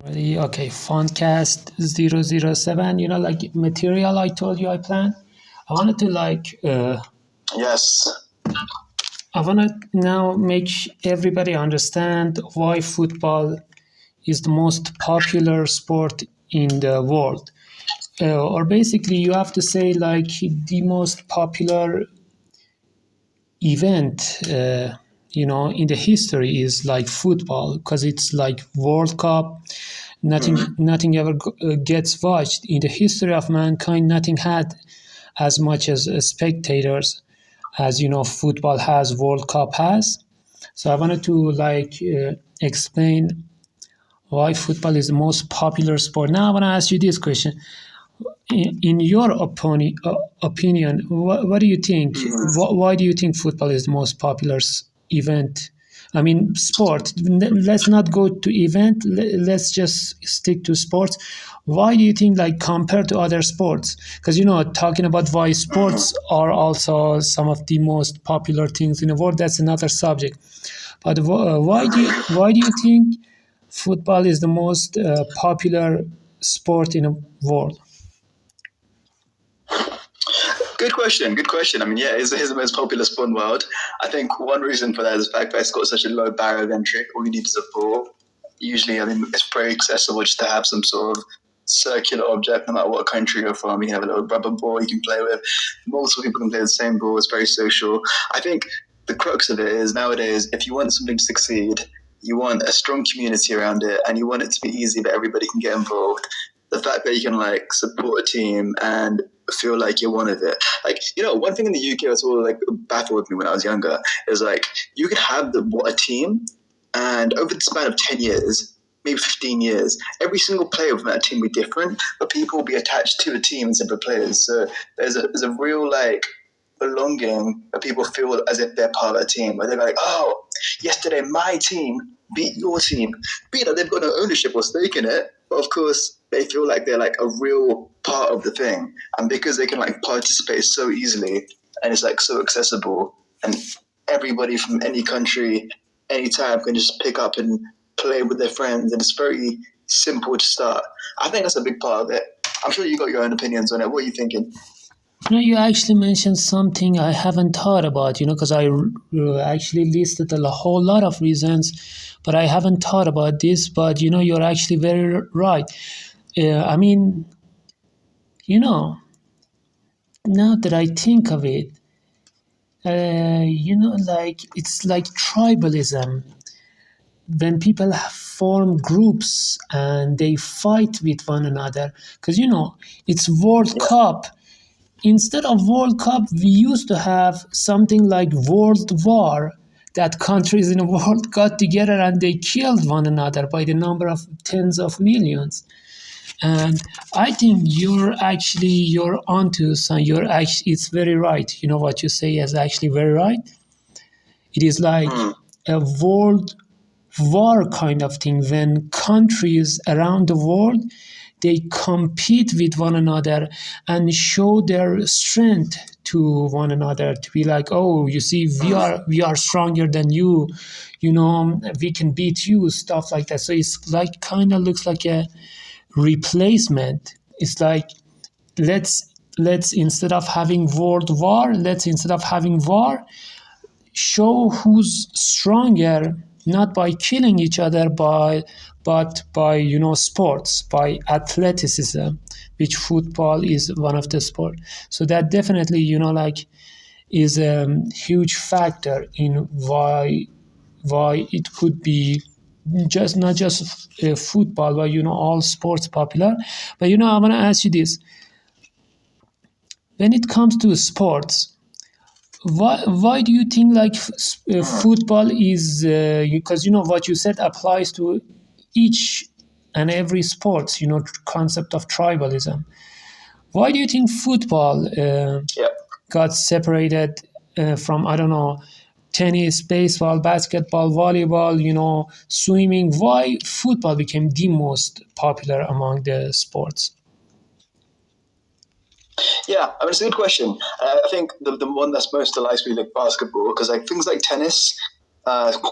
Ready? Okay, Fontcast 007, like material I told you I planned. I wanted to Yes. I want to now make everybody understand why football is the most popular sport in the world. Or basically, you have to say like the most popular event, in the history is like football because it's like World Cup. Nothing ever gets watched in the history of mankind. Nothing had as much as spectators as football has, World Cup has. So I wanted to explain why football is the most popular sport. Now I want to ask you this question: in your opinion, what do you think? Why do you think football is the most popular event? I mean, sport. Let's not go to event. Let's just stick to sports. Why do you think, like, compared to other sports? Because talking about why sports are also some of the most popular things in the world. That's another subject. But why do you think football is the most popular sport in the world? Good question. Good question. I mean, yeah, it's the most popular sport in the world. I think one reason for that is the fact that it's got such a low barrier of entry. All you need is a ball. Usually, I mean, it's very accessible just to have some sort of circular object, no matter what country you're from. You can have a little rubber ball you can play with. Multiple people can play the same ball. It's very social. I think the crux of it is nowadays, if you want something to succeed, you want a strong community around it, and you want it to be easy that everybody can get involved. The fact that you can support a team and feel like you're one of it. One thing in the UK that's all baffled me when I was younger is you could have a team, and over the span of 10 years, maybe 15 years, every single player from that team will be different, but people will be attached to the team instead of players. So there's a real belonging that people feel as if they're part of a team. Where they're like, oh, yesterday my team beat your team. Be that they've got no ownership or stake in it, but of course they feel like they're a real part of the thing. And because they can participate so easily and it's so accessible, and everybody from any country, any time can just pick up and play with their friends, and it's very simple to start. I think that's a big part of it. I'm sure you got your own opinions on it. What are you thinking? You actually mentioned something I haven't thought about, because I actually listed a whole lot of reasons, but I haven't thought about this. But, you're actually very right. I mean, now that I think of it, it's like tribalism. When people form groups and they fight with one another, because, it's World Cup. Instead of World Cup, we used to have something like World War, that countries in the world got together and they killed one another by the number of tens of millions. And I think you're onto some. It's very right. What you say is actually very right. It is like a world war kind of thing when countries around the world, they compete with one another and show their strength to one another, to be like, oh, you see, we are stronger than you, we can beat you, stuff like that. So it's kind of looks like a replacement. It's like, let's instead of having world war, instead of having war, show who's stronger, not by killing each other, but by sports, by athleticism, which football is one of the sport. So that definitely is a huge factor in why it could be not just football, but all sports popular. But I want to ask you this: when it comes to sports, why do you think football is, because what you said applies to each and every sports, concept of tribalism. Why do you think football got separated from, I don't know, tennis, baseball, basketball, volleyball, swimming? Why football became the most popular among the sports? Yeah, I mean, it's a good question. I think the one that's most delights me, like basketball, because things like tennis,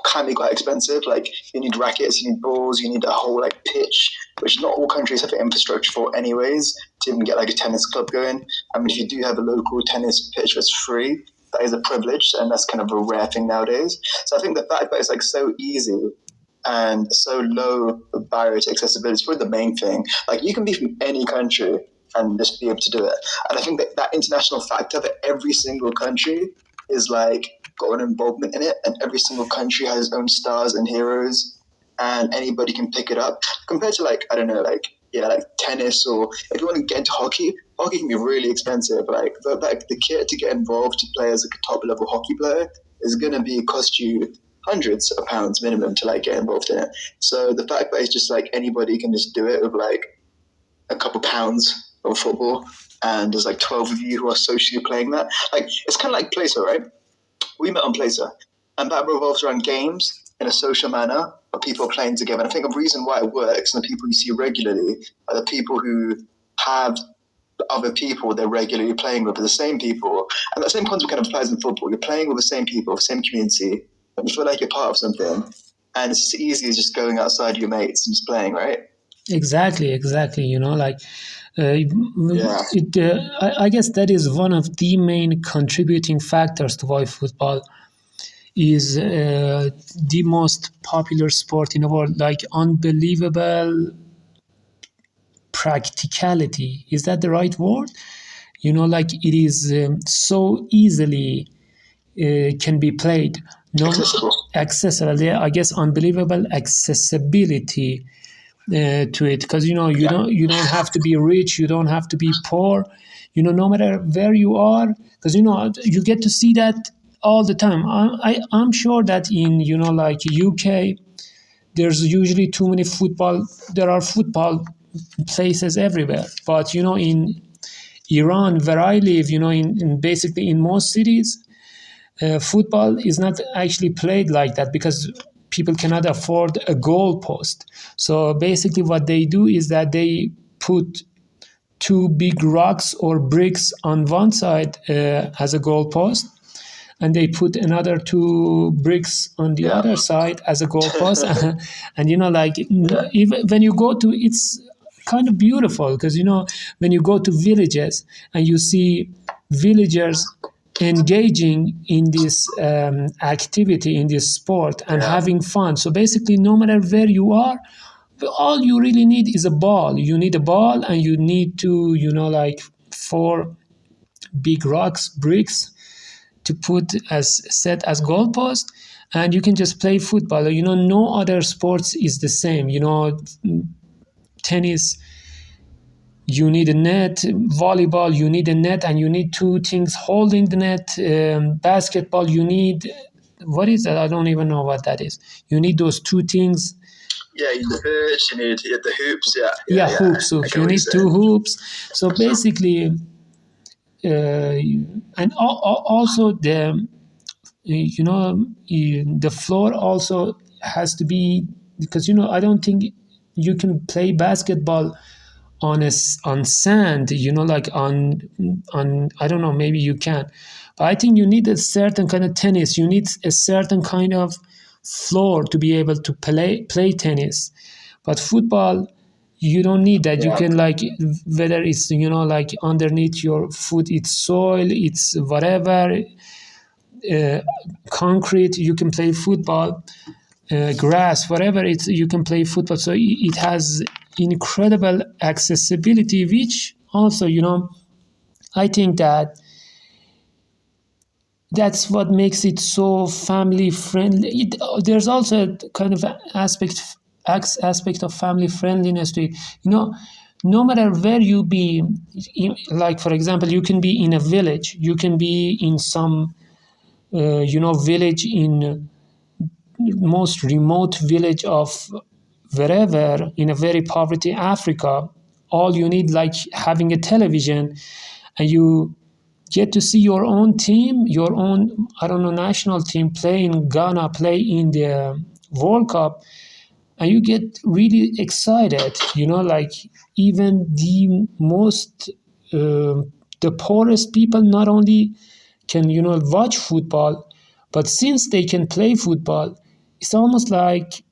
can be quite expensive. Like you need rackets, you need balls, you need a whole like pitch, which not all countries have the infrastructure for anyways, to even get like a tennis club going. I mean, if you do have a local tennis pitch that's free, that is a privilege, and that's kind of a rare thing nowadays. So I think the fact that it's like so easy and so low barrier to accessibility is probably the main thing. Like you can be from any country and just be able to do it. And I think that international factor, that every single country is like got an involvement in it, and every single country has its own stars and heroes, and anybody can pick it up. Compared to like, I don't know, like tennis, or if you want to get into hockey can be really expensive. Like the kit to get involved to play as like a top level hockey player is gonna cost you hundreds of pounds minimum to like get involved in it. So the fact that it's just like anybody can just do it with like a couple pounds of football, and there's like 12 of you who are socially playing that. Like it's kind of like Placer, right? We met on Placer, and that revolves around games in a social manner of people playing together. And I think the reason why it works, and the people you see regularly, are the people who have other people they're regularly playing with, are the same people. And that same concept kind of applies in football. You're playing with the same people, the same community, and you feel like you're part of something. And it's as easy as just going outside your mates and just playing, right? Exactly. You know, like I guess that is one of the main contributing factors to why football is the most popular sport in the world. Like unbelievable practicality. Is that the right word? You know, like it is so easily can be played. No, accessible. Yeah, I guess unbelievable accessibility to it, because you don't have to be rich, you don't have to be poor, no matter where you are, because you get to see that all the time. I'm sure that in like UK there's usually too many there are football places everywhere, but in Iran where I live, in basically in most cities, football is not actually played like that because people cannot afford a goal post. So basically what they do is that they put two big rocks or bricks on one side as a goal post, and they put another two bricks on the other side as a goal post. And even when you go to, it's kind of beautiful because when you go to villages and you see villagers engaging in this activity, in this sport, and having fun. So basically, no matter where you are, all you really need is a ball. You need a ball, and you need to, like 4 big rocks, bricks, to put set as goalpost, and you can just play football. No other sports is the same. Tennis, you need a net. Volleyball, you need a net, and you need 2 things holding the net. Basketball, you need, what is that? I don't even know what that is. You need those 2 things. Yeah, you need the pitch, you need the hoops. Hoops. You need 2 hoops. So basically, and also the the floor also has to be, because I don't think you can play basketball on sand, like on I don't know, maybe you can, but I think you need a certain kind of tennis. You need a certain kind of floor to be able to play tennis. But football, you don't need that. You can, like, whether it's like underneath your foot, it's soil, it's whatever, concrete, you can play football, grass, whatever, you can play football. So it has incredible accessibility, which also I think that's what makes it so family friendly. There's also a kind of aspect of family friendliness to it. No matter where you be, like for example, you can be in a village, you can be in some village, in most remote village of wherever, in a very poverty Africa. All you need, like having a television, and you get to see your own team, your own, I don't know, national team play in Ghana, play in the World Cup, and you get really excited. Like even the most the poorest people not only can watch football, But since they can play football, it's almost like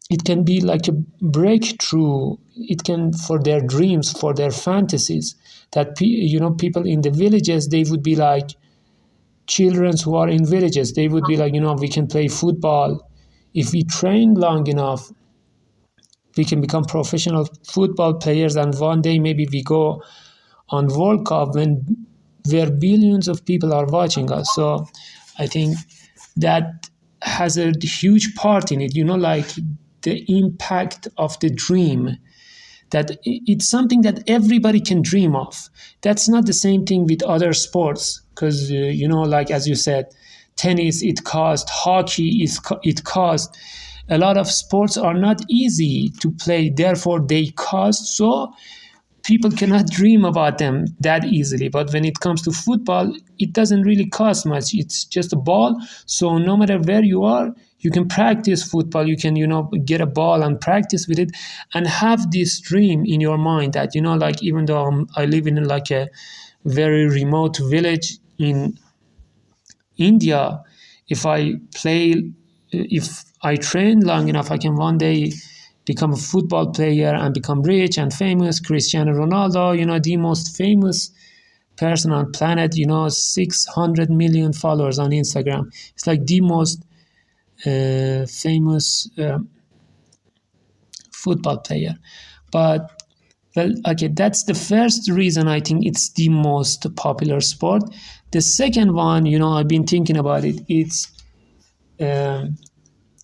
it can be like a breakthrough. It can, for their dreams, for their fantasies, that people in the villages, they would be like children who are in villages. They would be like, we can play football. If we train long enough, we can become professional football players, and one day maybe we go on World Cup where billions of people are watching us. So I think that has a huge part in it, like the impact of the dream, that it's something that everybody can dream of. That's not the same thing with other sports, because, like as you said, tennis, it costs, hockey, it costs. A lot of sports are not easy to play, therefore they cost, so people cannot dream about them that easily. But when it comes to football, it doesn't really cost much. It's just a ball. So no matter where you are, you can practice football. You can, get a ball and practice with it and have this dream in your mind that, like, even though I live in like a very remote village in India, if I train long enough, I can one day become a football player and become rich and famous. Cristiano Ronaldo, the most famous person on planet, 600 million followers on Instagram. It's like the most famous football player. But, well, okay, that's the first reason I think it's the most popular sport. The second one, I've been thinking about it, it's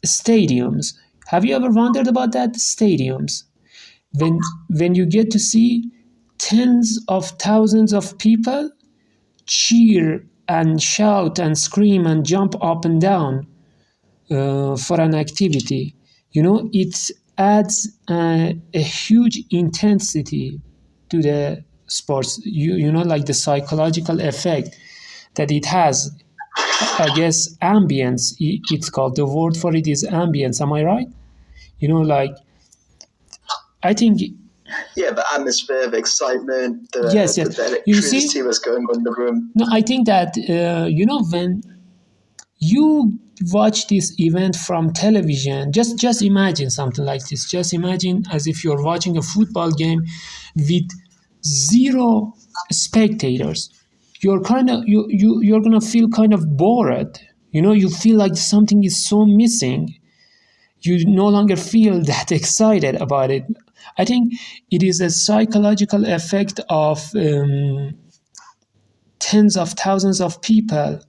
stadiums. Have you ever wondered about that? Stadiums. When you get to see tens of thousands of people cheer and shout and scream and jump up and down for an activity, it adds a huge intensity to the sports. Like the psychological effect that it has. I guess ambience, it's called. The word for it is ambience. Am I right? Like, I think... Yeah, the atmosphere, the excitement, the Yes. the electricity that's going on in the room. No, I think that, when you watch this event from television, just imagine something like this. Just imagine as if you're watching a football game with zero spectators. You're gonna feel kind of bored. You feel like something is so missing. You no longer feel that excited about it. I think it is a psychological effect of tens of thousands of people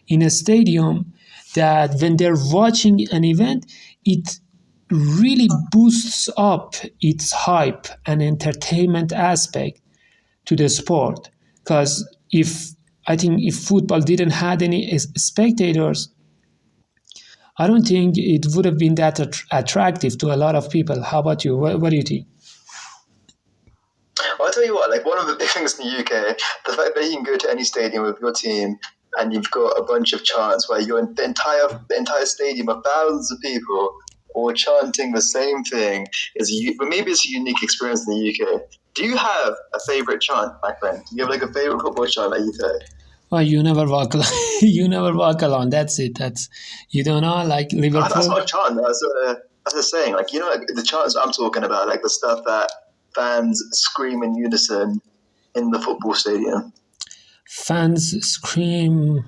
in a stadium, that when they're watching an event, it really boosts up its hype and entertainment aspect to the sport. Because if football didn't have any spectators, I don't think it would have been that attractive to a lot of people. How about you? What do you think? Well, I'll tell you what, like, one of the big things in the UK, the fact that you can go to any stadium with your team and you've got a bunch of chants where you're in the entire stadium of thousands of people all chanting the same thing, but maybe it's a unique experience in the UK. Do you have a favorite chant, my friend? Do you have like a favorite football chant that you've heard? Oh, you never walk alone. You never walk alone. That's it. You don't know, like Liverpool. That's not a chant. That's a saying. Like, like the chants I'm talking about, like the stuff that fans scream in unison in the football stadium. Fans scream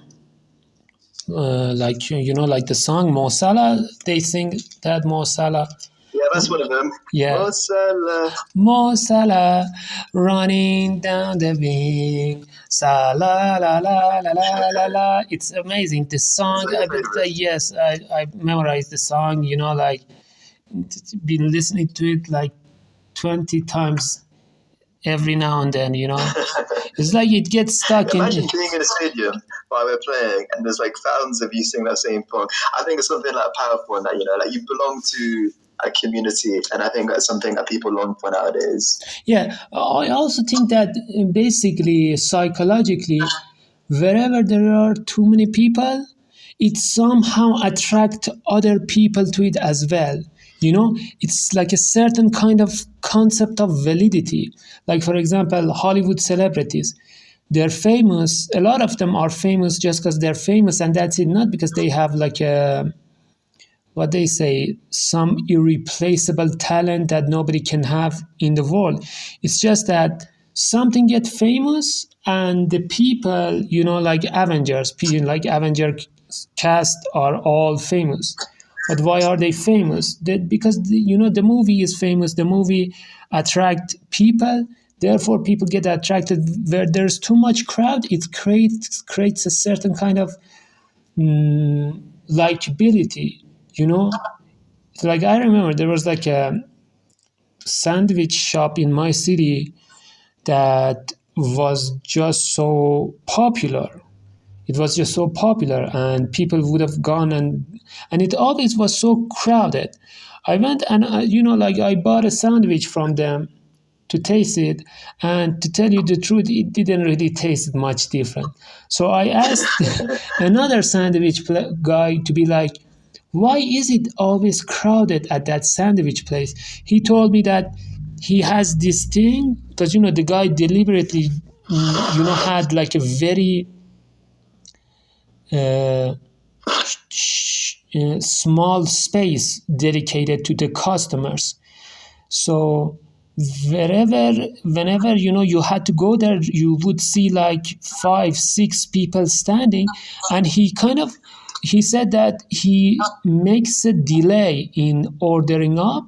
like like the song Mo Salah. They sing that Mo Salah. Yeah, that's one of them. Yeah. Salah. Mo Salah running down the wing. Salah la la la la la la. It's amazing. The song. Yes, I memorized the song. Like, been listening to it like 20 times every now and then. It's like it gets stuck in. Imagine being in a stadium while we're playing, and there's like thousands of you sing that same song. I think it's something like powerful, and that like you belong to a community, and I think that's something that people long for nowadays. Yeah, I also think that basically psychologically, wherever there are too many people, it somehow attracts other people to it as well. It's like a certain kind of concept of validity. Like, for example, Hollywood celebrities. they're famous. A lot of them are famous just because they're famous, and that's it. Not because they have like a, what they say, some irreplaceable talent that nobody can have in the world. It's just that something get famous, and the people, like Avengers, people like Avenger cast are all famous. But why are they famous? Because the movie is famous. The movie attract people. Therefore, people get attracted. Where there's too much crowd, it creates a certain kind of likability. It's like, I remember there was like a sandwich shop in my city that was just so popular. It was just so popular, and people would have gone, and it always was so crowded. I went and like I bought a sandwich from them to taste it, and to tell you the truth, it didn't really taste much different. So I asked another sandwich guy to be like, why is it always crowded at that sandwich place? He told me that he has this thing, because the guy deliberately had like a very small space dedicated to the customers. So whenever you had to go there, you would see like 5-6 people standing, and he said that he makes a delay in ordering up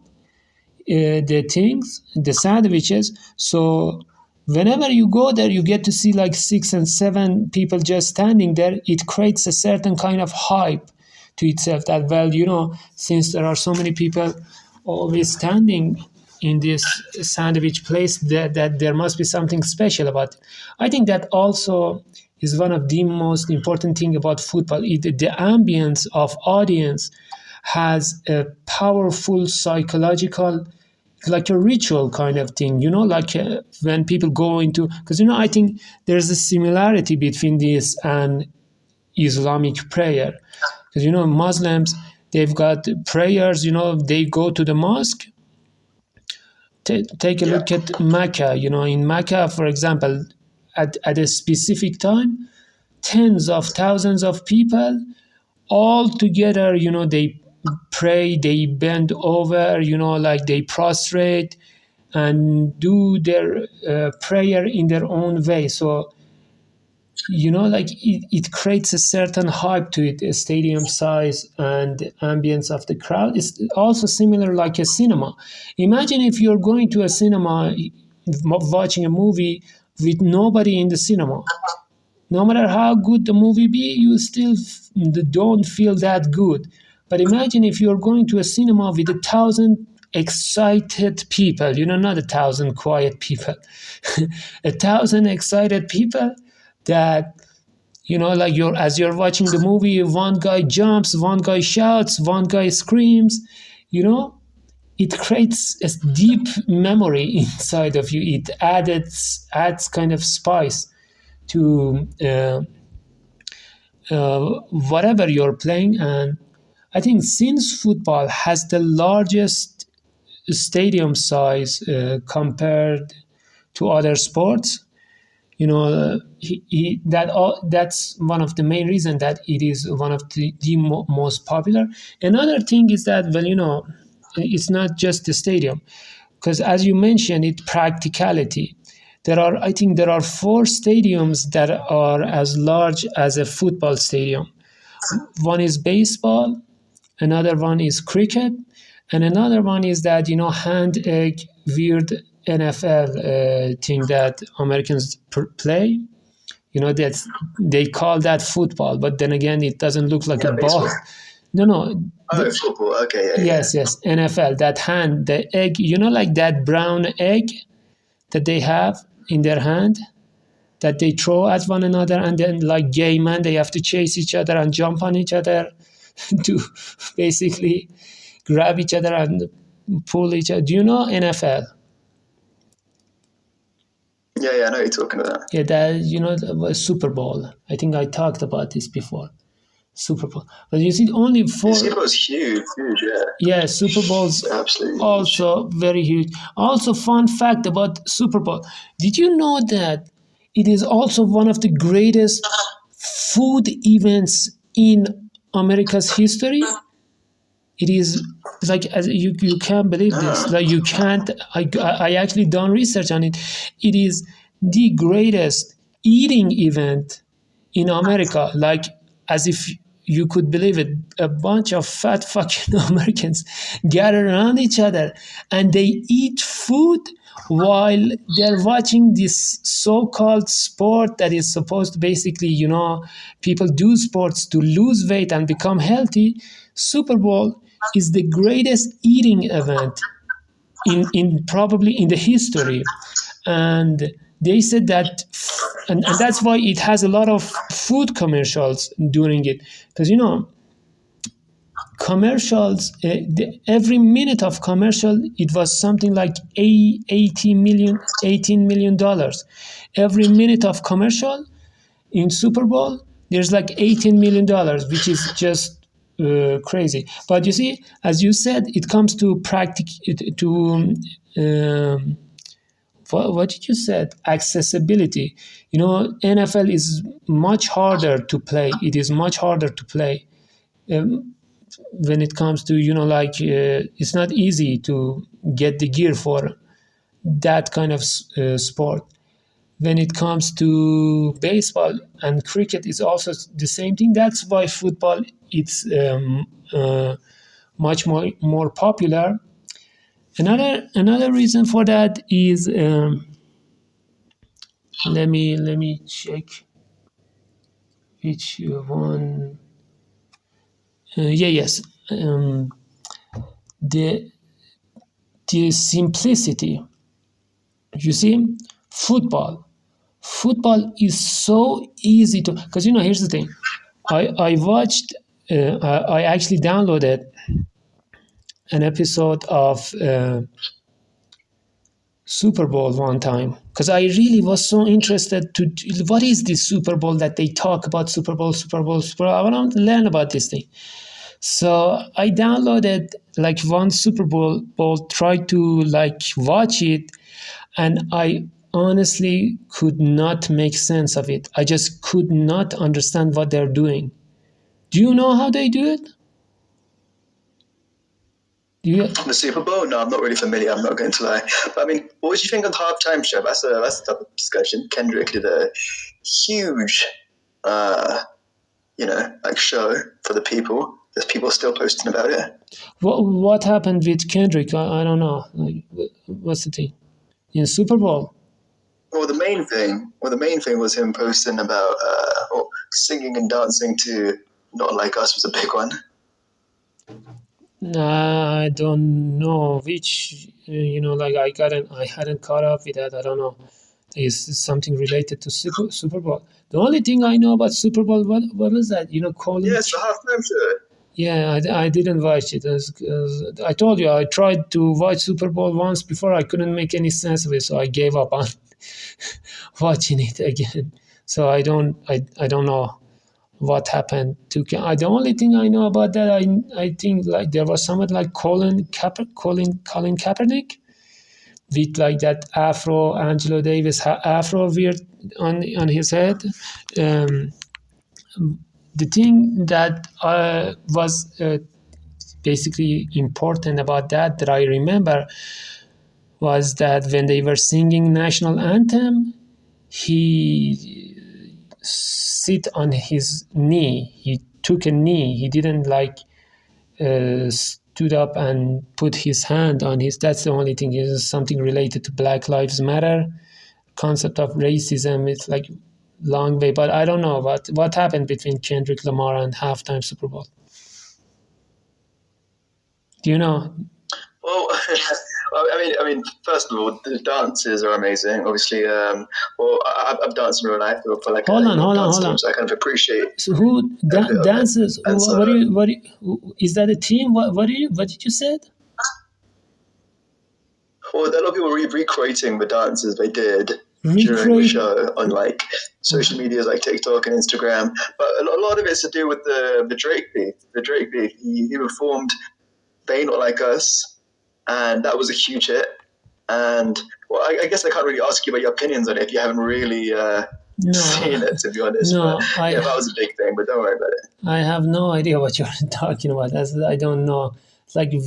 the sandwiches. So whenever you go there, you get to see like 6 and 7 people just standing there. It creates a certain kind of hype to itself that, well, since there are so many people always standing in this sandwich place, that there must be something special about it. I think that also is one of the most important thing about football. The ambience of audience has a powerful psychological, like a ritual kind of thing, like when people go into, because I think there's a similarity between this and Islamic prayer, because Muslims, they've got prayers, they go to the mosque. Take a look at Mecca. In Mecca, for example, at a specific time, tens of thousands of people all together, they pray, they bend over, like they prostrate and do their prayer in their own way. So, like it creates a certain hype to it, a stadium size and the ambience of the crowd. It's also similar like a cinema. Imagine if you're going to a cinema, watching a movie with nobody in the cinema. No matter how good the movie be, you still don't feel that good. But imagine if you're going to a cinema with 1,000 excited people, not 1,000 quiet people, 1,000 excited people that, like as you're watching the movie, one guy jumps, one guy shouts, one guy screams, it creates a deep memory inside of you. It adds kind of spice to whatever you're playing. And I think since football has the largest stadium size compared to other sports, that's one of the main reasons that it is one of the most popular. Another thing is that, it's not just the stadium, because as you mentioned, it's practicality. I think there are 4 stadiums that are as large as a football stadium. One is baseball, another one is cricket, and another one is that, hand egg weird NFL thing that Americans play. That's, they call that football, but then again, it doesn't look like a ball. No. Oh, football. Okay. Yes. NFL. That hand, the egg. Like that brown egg that they have in their hand, that they throw at one another, and then like gay men, they have to chase each other and jump on each other to basically grab each other and pull each other. Do you know NFL? Yeah, I know what you're talking about. Yeah, that Super Bowl. I think I talked about this before. Super Bowl, but you see, only 4. Super Bowl's huge, yeah. Yeah, Super Bowl's absolutely also very huge. Also, fun fact about Super Bowl: did you know that It is also one of the greatest food events in America's history. It is like, as you can't believe this. Like, you can't. I actually done research on it. It is the greatest eating event in America. Like, as if you could believe it, a bunch of fat fucking Americans gather around each other and they eat food while they're watching this so-called sport that is supposed to basically, people do sports to lose weight and become healthy. Super Bowl is the greatest eating event in probably in the history. And they said that, and that's why it has a lot of food commercials during it, because commercials, every minute of commercial, it was something like $18 million. Every minute of commercial in Super Bowl, there's like $18 million, which is just crazy. But you see, as you said, it comes to what did you said? Accessibility. NFL is much harder to play. It is much harder to play. When it comes to, it's not easy to get the gear for that kind of sport. When it comes to baseball and cricket, it's also the same thing. That's why football, it's much more popular. Another reason for that is, let me check which one. Yes, the simplicity. You see, football is so easy to, because here's the thing. I watched, I actually downloaded an episode of Super Bowl one time, because I really was so interested to what is this Super Bowl that they talk about. Super Bowl. I want to learn about this thing. So I downloaded like one Super Bowl, tried to like watch it, and I honestly could not make sense of it. I just could not understand what they're doing. Do you know how they do it? The Super Bowl? No, I'm not really familiar. I'm not going to lie. But I mean, what did you think of the halftime show? That's a topic of discussion. Kendrick did a huge, show for the people. There's people still posting about it. What happened with Kendrick? I don't know. Like, what's the thing in Super Bowl? Well, the main thing was him posting about singing and dancing to "Not Like Us" was a big one. I don't know which. I hadn't caught up with that. I don't know. Is something related to Super Bowl? The only thing I know about Super Bowl, what was that? Colin. Yes, the halftime show. Yeah, I didn't watch it. I told you, I tried to watch Super Bowl once before. I couldn't make any sense of it, so I gave up on watching it again. So I don't know what happened to. The only thing I know about that, I think like there was someone like Colin Kaepernick with like that Afro Angelo Davis Afro weird on his head. The thing that was basically important about that I remember was that when they were singing national anthem, he sit on his knee. He took a knee. He didn't stood up and put his hand on his. That's the only thing. Is something related to Black Lives Matter concept of racism. It's like long way, but I don't know what happened between Kendrick Lamar and halftime Super Bowl. Do you know? Well, I mean, first of all, the dances are amazing. Obviously, I've danced in real life for like hold on. So I kind of appreciate. So who dances? What is that a team? What did you say? Well, a lot of people recreating the dances they did during the show on like social medias like TikTok and Instagram. But a lot of it's to do with the Drake beef. The Drake beef. He performed "They Not Like Us," and that was a huge hit. And Well, I guess I can't really ask you about your opinions on it if you haven't really No, seen it, to be honest. no, But yeah, that was a big thing. But don't worry about it. I have no idea what you're talking about. I don't know. It's like if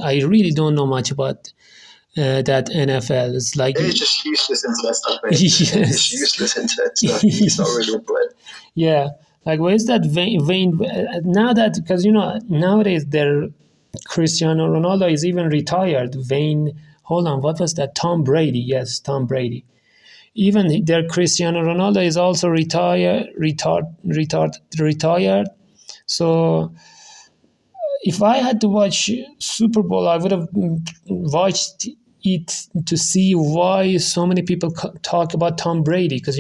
I really don't know much about that NFL. It's like It's just useless into that stuff, mate. Yes. It's useless into that stuff. It's not really important. yeah, like where's that vein? Now that because nowadays Cristiano Ronaldo is even retired. Hold on, what was that? Tom Brady. Yes, Tom Brady. Even their Cristiano Ronaldo is also retired. So if I had to watch Super Bowl, I would have watched it to see why so many people talk about Tom Brady, because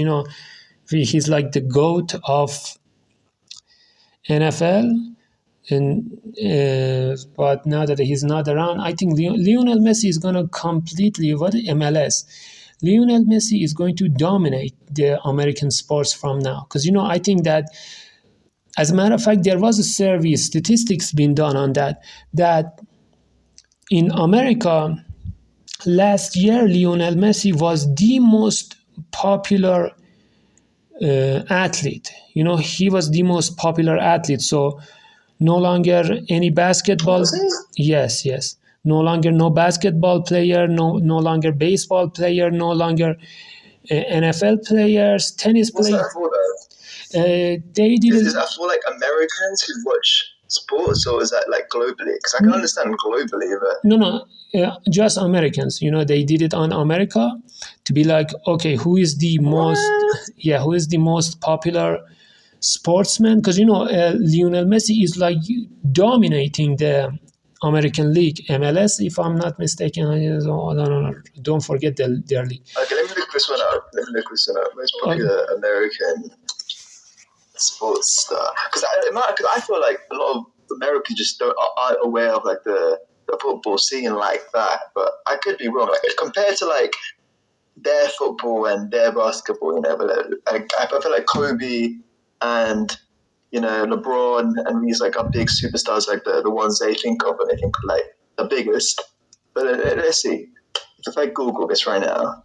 he's like the GOAT of NFL. But now that he's not around, I think Lionel Messi is going to completely MLS. Lionel Messi is going to dominate the American sports from now, because I think that, as a matter of fact, there was a survey, statistics being done on that in America last year, Lionel Messi was the most popular athlete. He was the most popular athlete. So no longer any basketball. Yes. No longer no basketball player, no longer baseball player, no longer NFL players, tennis players. They did Is that for like Americans who watch sports, or is that like globally? Because I can understand globally, but no, just Americans. They did it on America to be like, okay, who is the most popular sportsman? Because Lionel Messi is like dominating the American League, MLS, if I'm not mistaken. Don't forget their league. Okay, let me look this one up. Most popular American sports star. Because I feel like a lot of Americans just aren't aware of like the football scene like that. But I could be wrong. Like compared to like their football and their basketball, I feel like Kobe and LeBron and these like are big superstars, like the ones they think of when they think of like the biggest. But let's see. If I Google this right now.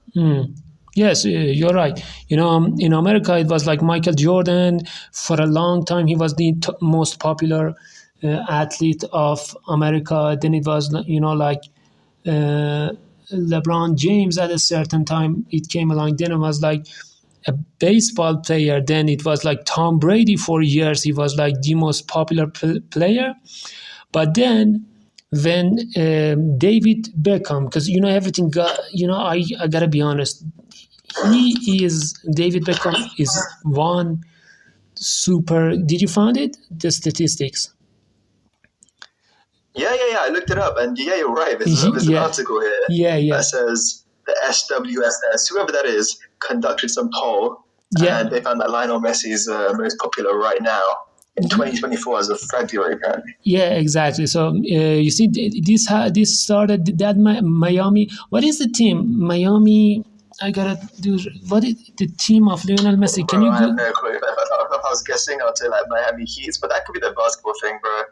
Yes, you're right. In America, it was like Michael Jordan. For a long time, he was the most popular athlete of America. Then it was, like LeBron James at a certain time. It came along. Then it was like a baseball player. Then it was like Tom Brady for years. He was like the most popular player. But then when David Beckham, because everything got, I gotta be honest, David Beckham is one super. Did you find it? The statistics? Yeah. I looked it up, and yeah, you're right. There's an article here that says the SWSS, whoever that is, conducted some poll, and they found that Lionel Messi is most popular right now in 2024 as of February, apparently. Yeah, exactly. So you see, this started that Miami. What is the team? Miami. I gotta do. What is the team of Lionel Messi? Can you? I have no clue. If I was guessing, I'd say like Miami Heat, but that could be the basketball thing, bro.